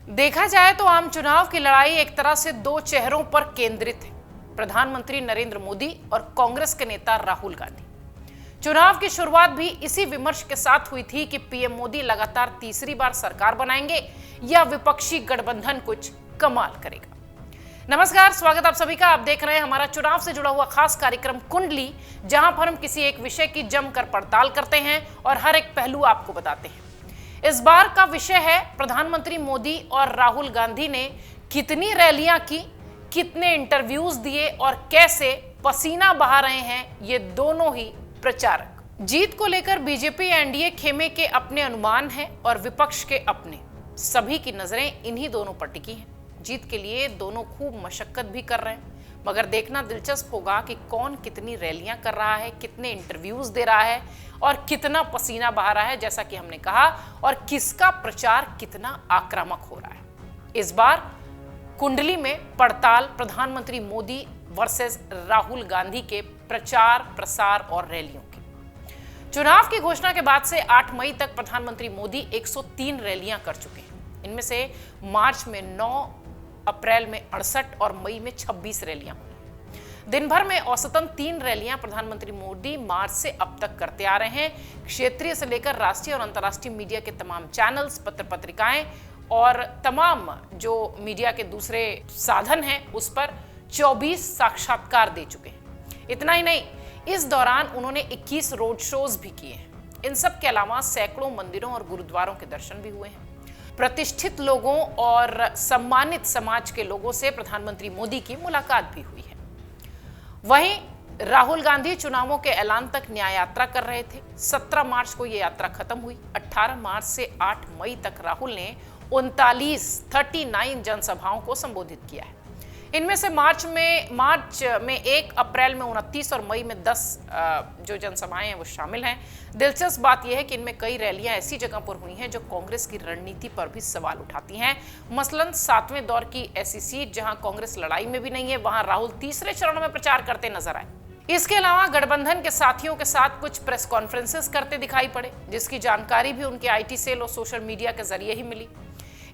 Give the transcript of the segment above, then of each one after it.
देखा जाए तो आम चुनाव की लड़ाई एक तरह से दो चेहरों पर केंद्रित है, प्रधानमंत्री नरेंद्र मोदी और कांग्रेस के नेता राहुल गांधी। चुनाव की शुरुआत भी इसी विमर्श के साथ हुई थी कि पीएम मोदी लगातार तीसरी बार सरकार बनाएंगे या विपक्षी गठबंधन कुछ कमाल करेगा। नमस्कार, स्वागत आप सभी का। आप देख रहे हैं हमारा चुनाव से जुड़ा हुआ खास कार्यक्रम कुंडली, जहां पर हम किसी एक विषय की जमकर पड़ताल करते हैं और हर एक पहलू आपको बताते हैं। इस बार का विषय है प्रधानमंत्री मोदी और राहुल गांधी ने कितनी रैलियां की, कितने इंटरव्यूज दिए और कैसे पसीना बहा रहे हैं ये दोनों ही प्रचारक। जीत को लेकर बीजेपी एनडीए खेमे के अपने अनुमान हैं और विपक्ष के अपने। सभी की नजरें इन्हीं दोनों पर टिकी हैं। जीत के लिए दोनों खूब मशक्कत भी कर रहे हैं, मगर देखना दिलचस्प होगा कि कौन कितनी रैलियां कर रहा है, कितने इंटरव्यूज दे रहा है और कितना पसीना बहा रहा है, जैसा कि हमने कहा, और किसका प्रचार कितना आक्रामक हो रहा है। इस बार कुंडली में पड़ताल प्रधानमंत्री मोदी वर्सेस राहुल गांधी के प्रचार, प्रसार और रैलियों की। चुनाव की घोषणा के बाद से 8 मई तक प्रधानमंत्री मोदी 103 रैलियां कर चुके हैं। इनमें से मार्च में 9, अप्रैल में 68 और मई में 26 रैलियां हुई। दिन भर में औसतन 3 रैलियां प्रधानमंत्री मोदी मार्च से अब तक करते आ रहे हैं। क्षेत्रीय से लेकर राष्ट्रीय और अंतर्राष्ट्रीय मीडिया के तमाम चैनल्स, पत्र पत्रिकाएं और तमाम जो मीडिया के दूसरे साधन हैं उस पर 24 साक्षात्कार दे चुके हैं। इतना ही नहीं, इस दौरान उन्होंने 21 रोड शोज भी किए हैं। इन सब के अलावा सैकड़ों मंदिरों और गुरुद्वारों के दर्शन भी हुए हैं। प्रतिष्ठित लोगों और सम्मानित समाज के लोगों से प्रधानमंत्री मोदी की मुलाकात भी हुई है। वहीं राहुल गांधी चुनावों के ऐलान तक न्याय यात्रा कर रहे थे। 17 मार्च को यह यात्रा खत्म हुई। 18 मार्च से 8 मई तक राहुल ने 39 जनसभाओं को संबोधित किया है। इनमें से मार्च में 1, अप्रैल में 29 और मई में 10 जो जनसभाएं हैं वो शामिल हैं। दिलचस्प बात यह है कि इनमें कई रैलियां ऐसी जगह पर हुई हैं जो कांग्रेस की रणनीति पर भी सवाल उठाती हैं। मसलन 7वें दौर की ऐसी सीट जहां कांग्रेस लड़ाई में भी नहीं है, वहां राहुल तीसरे चरण में प्रचार करते नजर आए। इसके अलावा गठबंधन के साथियों के साथ कुछ प्रेस कॉन्फ्रेंसेस करते दिखाई पड़े, जिसकी जानकारी भी उनके आईटी सेल और सोशल मीडिया के जरिए ही मिली।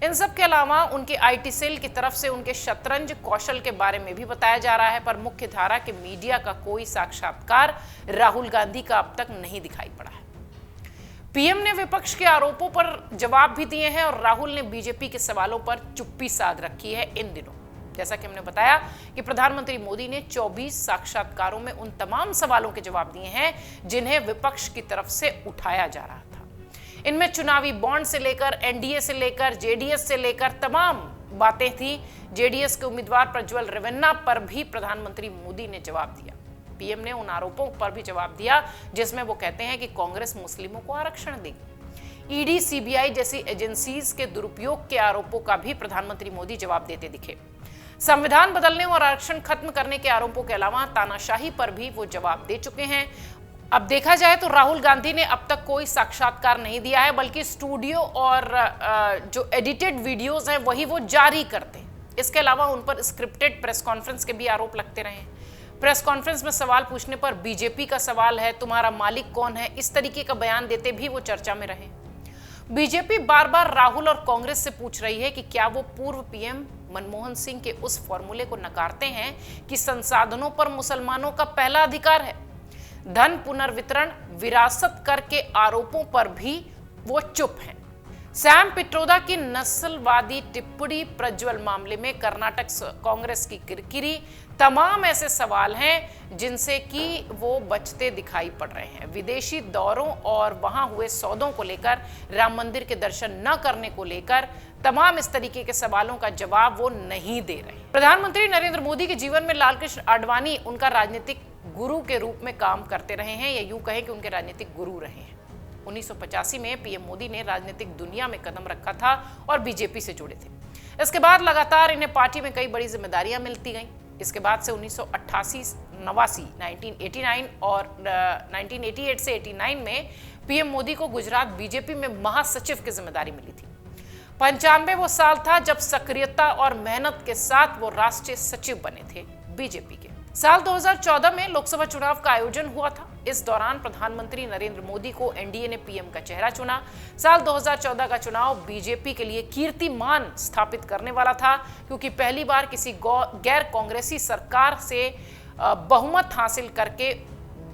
इन सब के अलावा उनके आईटी सेल की तरफ से उनके शतरंज कौशल के बारे में भी बताया जा रहा है, पर मुख्य धारा के मीडिया का कोई साक्षात्कार राहुल गांधी का अब तक नहीं दिखाई पड़ा है। पीएम ने विपक्ष के आरोपों पर जवाब भी दिए हैं और राहुल ने बीजेपी के सवालों पर चुप्पी साध रखी है इन दिनों। जैसा कि हमने बताया कि प्रधानमंत्री मोदी ने 24 साक्षात्कारों में उन तमाम सवालों के जवाब दिए हैं जिन्हें विपक्ष की तरफ से उठाया जा रहा था। इनमें चुनावी बॉन्ड से लेकर एनडीए से लेकर जेडीएस से लेकर तमाम बातें थी। जेडीएस के उम्मीदवार प्रज्वल रेवन्ना पर भी प्रधानमंत्री मोदी ने जवाब दिया। पीएम ने उन आरोपों पर भी जवाब दिया जिसमें वो कहते हैं कि कांग्रेस मुस्लिमों को आरक्षण देगी। ईडी, सीबीआई जैसी एजेंसीज के दुरुपयोग के आरोपों का भी प्रधानमंत्री मोदी जवाब देते दिखे। संविधान बदलने और आरक्षण खत्म करने के आरोपों के अलावा तानाशाही पर भी वो जवाब दे चुके हैं। अब देखा जाए तो राहुल गांधी ने अब तक कोई साक्षात्कार नहीं दिया है, बल्कि स्टूडियो और जो एडिटेड वीडियोस हैं वही वो जारी करते हैं। इसके अलावा उन पर स्क्रिप्टेड प्रेस कॉन्फ्रेंस के भी आरोप लगते रहे हैं। प्रेस कॉन्फ्रेंस में सवाल पूछने पर बीजेपी का सवाल है, तुम्हारा मालिक कौन है, इस तरीके का बयान देते भी वो चर्चा में रहे। बीजेपी बार बार राहुल और कांग्रेस से पूछ रही है कि क्या वो पूर्व पीएम मनमोहन सिंह के उस फॉर्मूले को नकारते हैं कि संसाधनों पर मुसलमानों का पहला अधिकार है। धन पुनर्वितरण, विरासत कर के आरोपों पर भी वो चुप हैं। सैम पिट्रोदा की नस्लवादी टिप्पणी, प्रज्वल मामले में कर्नाटक कांग्रेस की किरकिरी, तमाम ऐसे सवाल हैं जिनसे कि वो बचते दिखाई पड़ रहे हैं। विदेशी दौरों और वहां हुए सौदों को लेकर, राम मंदिर के दर्शन न करने को लेकर, तमाम इस तरीके के सवालों का जवाब वो नहीं दे रहे। प्रधानमंत्री नरेंद्र मोदी के जीवन में लालकृष्ण आडवाणी उनका राजनीतिक गुरु के रूप में काम करते रहे हैं, या यूं कहें कि उनके राजनीतिक गुरु रहे हैं। 1985 में पीएम मोदी ने राजनीतिक दुनिया में कदम रखा था और बीजेपी से जुड़े थे। इसके बाद लगातार इन्हें पार्टी में कई बड़ी जिम्मेदारियां मिलती गईं। इसके बाद से 1988, 1989 और 1988 से 89 में पीएम मोदी को गुजरात बीजेपी में महासचिव की जिम्मेदारी मिली थी। 95 वो साल था जब सक्रियता और मेहनत के साथ वो राष्ट्रीय सचिव बने थे बीजेपी के। साल 2014 में लोकसभा चुनाव का आयोजन हुआ था। इस दौरान प्रधानमंत्री नरेंद्र मोदी को एनडीए ने पीएम का चेहरा चुना। साल 2014 का चुनाव बीजेपी के लिए कीर्तिमान स्थापित करने वाला था, क्योंकि पहली बार किसी गैर कांग्रेसी सरकार से बहुमत हासिल करके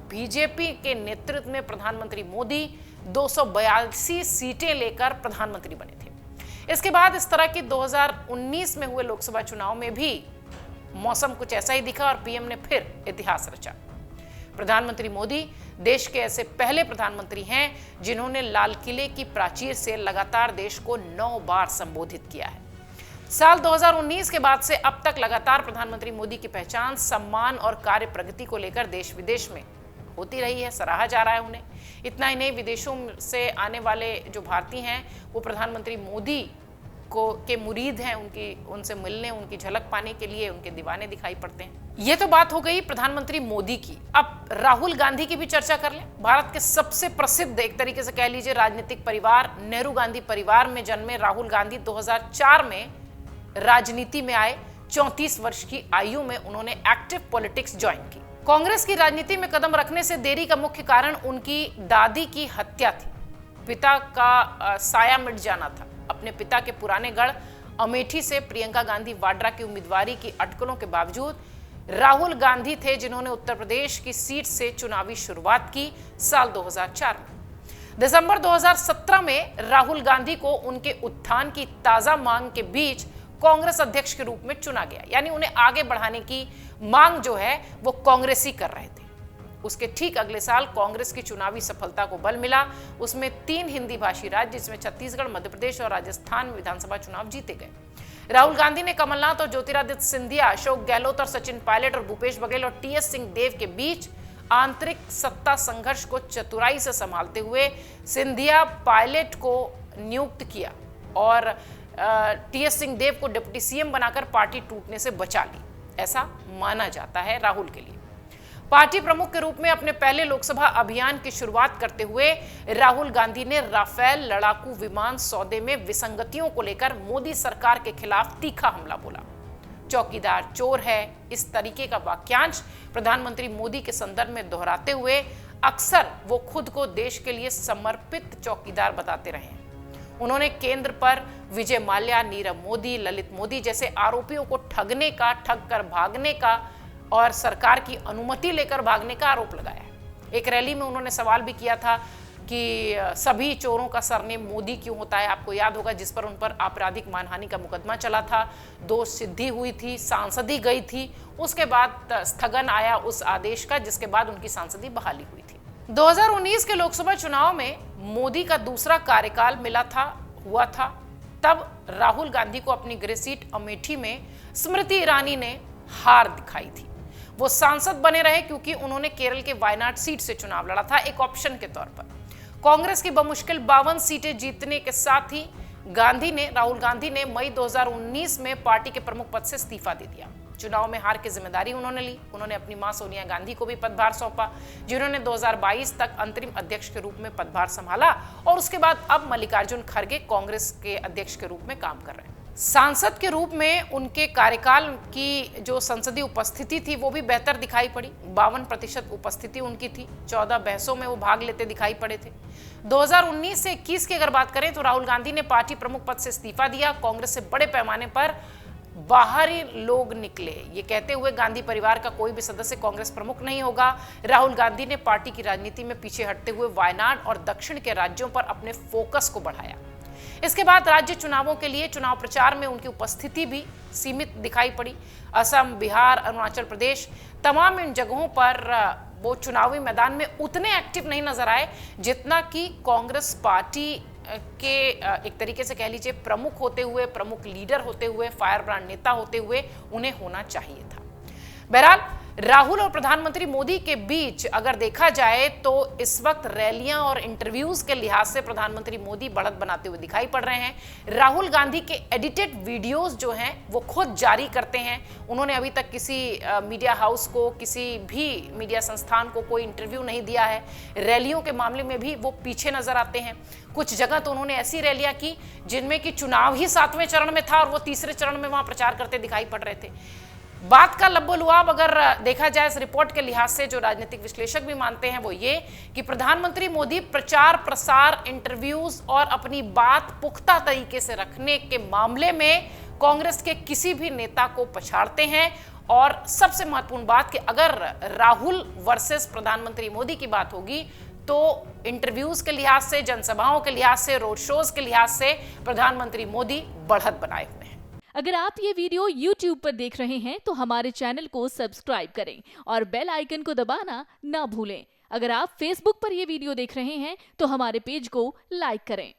बीजेपी के नेतृत्व में प्रधानमंत्री मोदी 282 सीटें लेकर प्रधानमंत्री बने थे। इसके बाद इस तरह की 2019 में हुए लोकसभा चुनाव में भी मौसम कुछ ऐसा ही दिखा और पीएम ने फिर इतिहास रचा। प्रधानमंत्री मोदी देश के ऐसे पहले प्रधानमंत्री हैं जिन्होंने लाल किले की प्राचीर से लगातार देश को 9 बार संबोधित किया है। साल 2019 के बाद से अब तक लगातार प्रधानमंत्री मोदी की पहचान, सम्मान और कार्य प्रगति को लेकर देश विदेश में होती रही है, सराहा जा रहा है उन्हें। इतना ही नहीं, विदेशों से आने वाले जो भारतीय हैं वो प्रधानमंत्री मोदी के मुरीद हैं, उनसे मिलने, उनकी झलक पाने के लिए उनके दीवाने दिखाई पड़ते हैं। ये तो बात हो गई प्रधानमंत्री मोदी की। अब राहुल गांधी की भी चर्चा कर लें। भारत के सबसे प्रसिद्ध, एक तरीके से कह लीजिए, राजनीतिक परिवार नेहरू गांधी परिवार में जन्मे राहुल गांधी 2004 में राजनीति में आए। 34 वर्ष की आयु में उन्होंने एक्टिव पॉलिटिक्स ज्वाइन की। कांग्रेस की राजनीति में कदम रखने से देरी का मुख्य कारण उनकी दादी की हत्या थी। पिता का साया मिट जाना था। अपने पिता के पुराने गढ़ अमेठी से प्रियंका गांधी वाड्रा की उम्मीदवारी की अटकलों के बावजूद राहुल गांधी थे जिन्होंने उत्तर प्रदेश की सीट से चुनावी शुरुआत की साल 2004 में। दिसंबर 2017 में राहुल गांधी को उनके उत्थान की ताजा मांग के बीच कांग्रेस अध्यक्ष के रूप में चुना गया, यानी उन्हें आगे बढ़ाने की मांग जो है वो कांग्रेसी कर रहे थे। उसके ठीक अगले साल कांग्रेस की चुनावी सफलता को बल मिला। उसमें 3 हिंदी भाषी राज्य, जिसमें छत्तीसगढ़, मध्य प्रदेश और राजस्थान में विधानसभा चुनाव जीते गए। राहुल गांधी ने कमलनाथ और ज्योतिरादित्य सिंधिया, अशोक गहलोत और सचिन पायलट और भूपेश बघेल और टीएस सिंहदेव के बीच आंतरिक सत्ता संघर्ष को चतुराई से संभालते हुए सिंधिया पायलट को नियुक्त किया और टीएस सिंहदेव को डिप्टी सीएम बनाकर पार्टी टूटने से बचा ली, ऐसा माना जाता है राहुल के लिए। पार्टी प्रमुख के रूप में अपने पहले लोकसभा अभियान की शुरुआत करते हुए राहुल गांधी ने राफेल लड़ाकू विमान सौदे में विसंगतियों को लेकर मोदी सरकार के खिलाफ तीखा हमला बोला। चौकीदार चोर है, इस तरीके का वाक्यांश प्रधानमंत्री मोदी के संदर्भ में दोहराते हुए अक्सर वो खुद को देश के लिए समर्पित चौकीदार बताते रहे हैं। उन्होंने केंद्र पर विजय माल्या, नीरव मोदी, ललित मोदी जैसे आरोपियों को ठगने का, ठग कर भागने का और सरकार की अनुमति लेकर भागने का आरोप लगाया। एक रैली में उन्होंने सवाल भी किया था कि सभी चोरों का सरनेम मोदी क्यों होता है। आपको याद होगा जिस पर उन पर आपराधिक मानहानि का मुकदमा चला था, दोष सिद्धि हुई थी, सांसदी गई थी, उसके बाद स्थगन आया उस आदेश का, जिसके बाद उनकी सांसदी बहाली हुई थी। 2019 के लोकसभा चुनाव में मोदी का दूसरा कार्यकाल हुआ था। तब राहुल गांधी को अपनी गृह सीट अमेठी में स्मृति ईरानी ने हार दिखाई थी। वो सांसद बने रहे क्योंकि उन्होंने केरल के वायनाड सीट से चुनाव लड़ा था, एक ऑप्शन के तौर पर। कांग्रेस की बमुश्किल 52 सीटें जीतने के साथ ही राहुल गांधी ने मई 2019 में पार्टी के प्रमुख पद से इस्तीफा दे दिया। चुनाव में हार की जिम्मेदारी उन्होंने ली। उन्होंने अपनी मां सोनिया गांधी को भी पदभार सौंपा, जिन्होंने 2022 तक अंतरिम अध्यक्ष के रूप में पदभार संभाला और उसके बाद अब मल्लिकार्जुन खड़गे कांग्रेस के अध्यक्ष के रूप में काम कर रहे हैं। सांसद के रूप में उनके कार्यकाल की जो संसदीय उपस्थिति थी वो भी बेहतर दिखाई पड़ी। 52% उपस्थिति उनकी थी। 14 बहसों में वो भाग लेते दिखाई पड़े थे। 2019 से 21 की अगर बात करें तो राहुल गांधी ने पार्टी प्रमुख पद से इस्तीफा दिया। कांग्रेस से बड़े पैमाने पर बाहरी लोग निकले, ये कहते हुए गांधी परिवार का कोई भी सदस्य कांग्रेस प्रमुख नहीं होगा। राहुल गांधी ने पार्टी की राजनीति में पीछे हटते हुए वायनाड और दक्षिण के राज्यों पर अपने फोकस को बढ़ाया। इसके बाद राज्य चुनावों के लिए चुनाव प्रचार में उनकी उपस्थिति भी सीमित दिखाई पड़ी। असम, बिहार, अरुणाचल प्रदेश, तमाम इन जगहों पर वो चुनावी मैदान में उतने एक्टिव नहीं नजर आए जितना कि कांग्रेस पार्टी के एक तरीके से कह लीजिए प्रमुख होते हुए, प्रमुख लीडर होते हुए, फायर ब्रांड नेता होते हुए उन्हें होना चाहिए था। बहरहाल राहुल और प्रधानमंत्री मोदी के बीच अगर देखा जाए तो इस वक्त रैलियां और इंटरव्यूज के लिहाज से प्रधानमंत्री मोदी बढ़त बनाते हुए दिखाई पड़ रहे हैं। राहुल गांधी के एडिटेड वीडियोस जो हैं वो खुद जारी करते हैं। उन्होंने अभी तक किसी मीडिया हाउस को, किसी भी मीडिया संस्थान को कोई इंटरव्यू नहीं दिया है। रैलियों के मामले में भी वो पीछे नजर आते हैं। कुछ जगह तो उन्होंने ऐसी रैलियां की जिनमें कि चुनाव ही 7वें चरण में था और वो तीसरे चरण में वहां प्रचार करते दिखाई पड़ रहे थे। बात का लब्बो-लुआब अगर देखा जाए इस रिपोर्ट के लिहाज से, जो राजनीतिक विश्लेषक भी मानते हैं वो ये कि प्रधानमंत्री मोदी प्रचार प्रसार, इंटरव्यूज और अपनी बात पुख्ता तरीके से रखने के मामले में कांग्रेस के किसी भी नेता को पछाड़ते हैं। और सबसे महत्वपूर्ण बात कि अगर राहुल वर्सेस प्रधानमंत्री मोदी की बात होगी तो इंटरव्यूज के लिहाज से, जनसभाओं के लिहाज से, रोड शोज के लिहाज से प्रधानमंत्री मोदी बढ़त बनाए हुए हैं। अगर आप ये वीडियो YouTube पर देख रहे हैं तो हमारे चैनल को सब्सक्राइब करें और बेल आइकन को दबाना ना भूलें। अगर आप Facebook पर ये वीडियो देख रहे हैं तो हमारे पेज को लाइक करें।